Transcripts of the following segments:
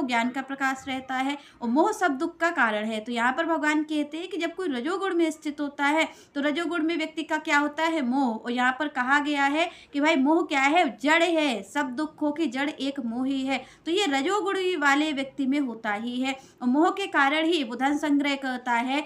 वो ज्ञान का प्रकाश रहता है और मोह सब दुख का कारण है। तो यहाँ पर भगवान कहते हैं कि जब कोई रजोगुण में स्थित होता है तो रजोगुण में व्यक्ति का क्या होता है, मोह। और यहाँ पर कहा गया है कि भाई मोह क्या है, जड़ है, सब दुखों की जड़ एक मोह ही है। तो ये रजोगुण वाले व्यक्ति में होता ही है और मोह के कारण ही वो धन संग्रह करता है,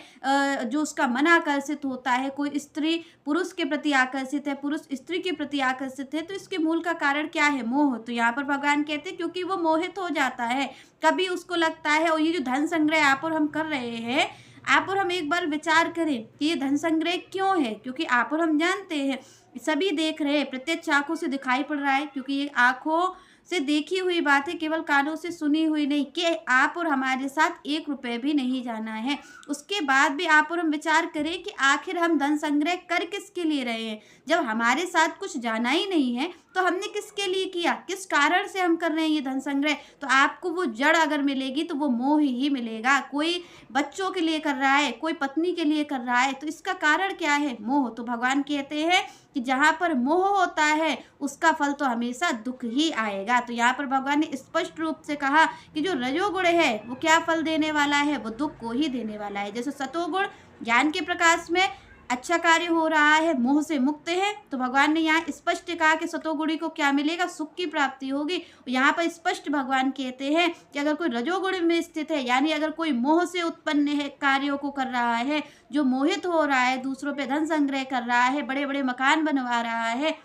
जो उसका मन आकर्षित होता है। कोई स्त्री पुरुष के प्रति आकर्षित है, पुरुष स्त्री के प्रति आकर्षित है, तो इसके मूल का कारण क्या है, मोह। तो यहाँ पर भगवान कहते हैं क्योंकि वो मोहित हो जाता है, कभी उसको लगता है। और ये जो धन संग्रह आप और हम कर रहे हैं, आप और हम एक बार विचार करें कि ये धन संग्रह क्यों है, क्योंकि आप और हम जानते हैं, सभी देख रहे हैं, प्रत्यक्ष आंखों से दिखाई पड़ रहा है, क्योंकि ये आंखों से देखी हुई बात है, केवल कानों से सुनी हुई नहीं, कि आप और हमारे साथ 1 रुपए भी नहीं जाना है। उसके बाद भी आप और हम विचार करें कि आखिर हम धन संग्रह कर किसके लिए रहे हैं। जब हमारे साथ कुछ जाना ही नहीं है तो हमने किसके लिए किया, किस कारण से हम कर रहे हैं ये धन संग्रह। तो आपको वो जड़ अगर मिलेगी तो वो मोह ही मिलेगा। कोई बच्चों के लिए कर रहा है, कोई पत्नी के लिए कर रहा है, तो इसका कारण क्या है, मोह। तो भगवान कहते हैं कि जहाँ पर मोह होता है उसका फल तो हमेशा दुख ही आएगा। तो यहाँ पर भगवान ने स्पष्ट रूप से कहा कि जो रजोगुण है वो क्या फल देने वाला है, वो दुख को ही देने वाला है। जैसे सतोगुण ज्ञान के प्रकाश में अच्छा कार्य हो रहा है, मोह से मुक्त है, तो भगवान ने यहाँ स्पष्ट कहा कि सतोगुणी को क्या मिलेगा, सुख की प्राप्ति होगी। यहाँ पर स्पष्ट भगवान कहते हैं कि अगर कोई रजोगुण में स्थित है, यानी अगर कोई मोह से उत्पन्न है, कार्यों को कर रहा है, जो मोहित हो रहा है, दूसरों पे धन संग्रह कर रहा है, बड़े बड़े मकान बनवा रहा है,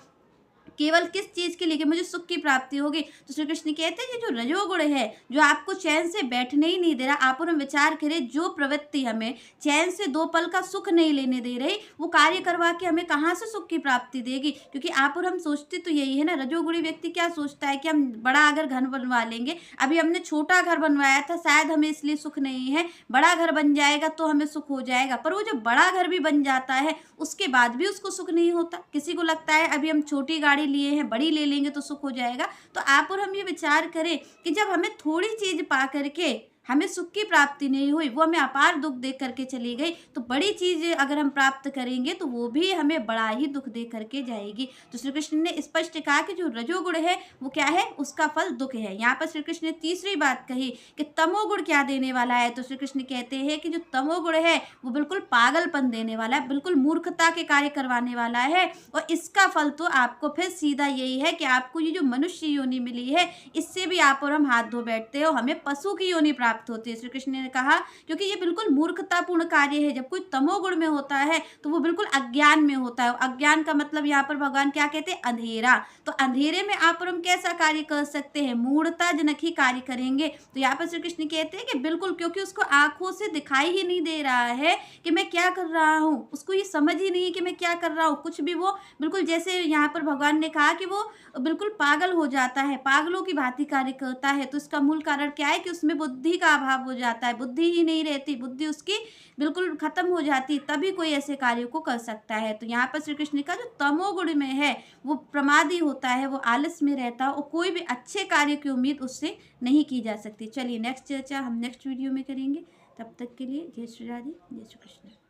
केवल किस चीज़ के लिए कि मुझे सुख की प्राप्ति होगी। तो श्री कृष्ण कहते हैं ये जो रजोगुण है, जो आपको चैन से बैठने ही नहीं दे रहा, आप और हम विचार करें, जो प्रवृत्ति हमें चैन से 2 पल का सुख नहीं लेने दे रही, वो कार्य करवा के हमें कहाँ से सुख की प्राप्ति देगी। क्योंकि आप और हम सोचते तो यही है ना, रजोगुणी व्यक्ति क्या सोचता है कि हम बड़ा अगर घर बनवा लेंगे, अभी हमने छोटा घर बनवाया था, शायद हमें इसलिए सुख नहीं है, बड़ा घर बन जाएगा तो हमें सुख हो जाएगा। पर वो जब बड़ा घर भी बन जाता है उसके बाद भी उसको सुख नहीं होता। किसी को लगता है अभी हम छोटी गाड़ी लिए हैं, बड़ी ले लेंगे तो सुख हो जाएगा। तो आप और हम ये विचार करें कि जब हमें थोड़ी चीज पा करके हमें सुख की प्राप्ति नहीं हुई, वो हमें अपार दुख दे करके चली गई, तो बड़ी चीज अगर हम प्राप्त करेंगे तो वो भी हमें बड़ा ही दुख दे करके जाएगी। तो श्री कृष्ण ने स्पष्ट कहा कि जो रजोगुण है वो क्या है, उसका फल दुख है। यहाँ पर श्री कृष्ण ने तीसरी बात कही कि तमोगुण क्या देने वाला है। तो श्री कृष्ण कहते हैं कि जो तमोगुण है वो बिल्कुल पागलपन देने वाला है, बिल्कुल मूर्खता के कार्य करवाने वाला है। और इसका फल तो आपको फिर सीधा यही है कि आपको ये जो मनुष्य योनि मिली है, इससे भी आप और हम हाथ धो बैठते हो, हमें पशु की योनि प्राप्त होती है। श्री कृष्ण ने कहा क्योंकि ये बिल्कुल मूर्खतापूर्ण कार्य है। जब कोई तमोगुण में होता है तो वो बिल्कुल अज्ञान में होता है। अज्ञान का मतलब यहाँ पर भगवान क्या कहते हैं, अंधेरा। तो अंधेरे में आप और हम कैसा कार्य कर सकते हैं, मूढ़ता जनक ही कार्य करेंगे। तो यहाँ पर श्री कृष्ण कहते हैं कि बिल्कुल, क्योंकि उसको आंखों से दिखाई ही नहीं दे रहा है कि मैं क्या कर रहा हूँ, उसको ये समझ ही नहीं है कि मैं क्या कर रहा हूँ, कुछ भी। वो बिल्कुल जैसे यहाँ पर भगवान ने कहा कि वो बिल्कुल पागल हो जाता है, पागलों की भांति कार्य करता है। तो इसका मूल कारण क्या है कि उसमें बुद्धि का अभाव हो जाता है, बुद्धि ही नहीं रहती, बुद्धि उसकी बिल्कुल खत्म हो जाती, तभी कोई ऐसे कार्यों को कर सकता है। तो यहाँ पर श्री कृष्ण का जो तमोगुण में है वो प्रमादी होता है, वो आलस में रहता है और कोई भी अच्छे कार्य की उम्मीद उससे नहीं की जा सकती। चलिए नेक्स्ट चर्चा हम नेक्स्ट वीडियो में करेंगे। तब तक के लिए जय श्री राधे, जय श्री कृष्ण।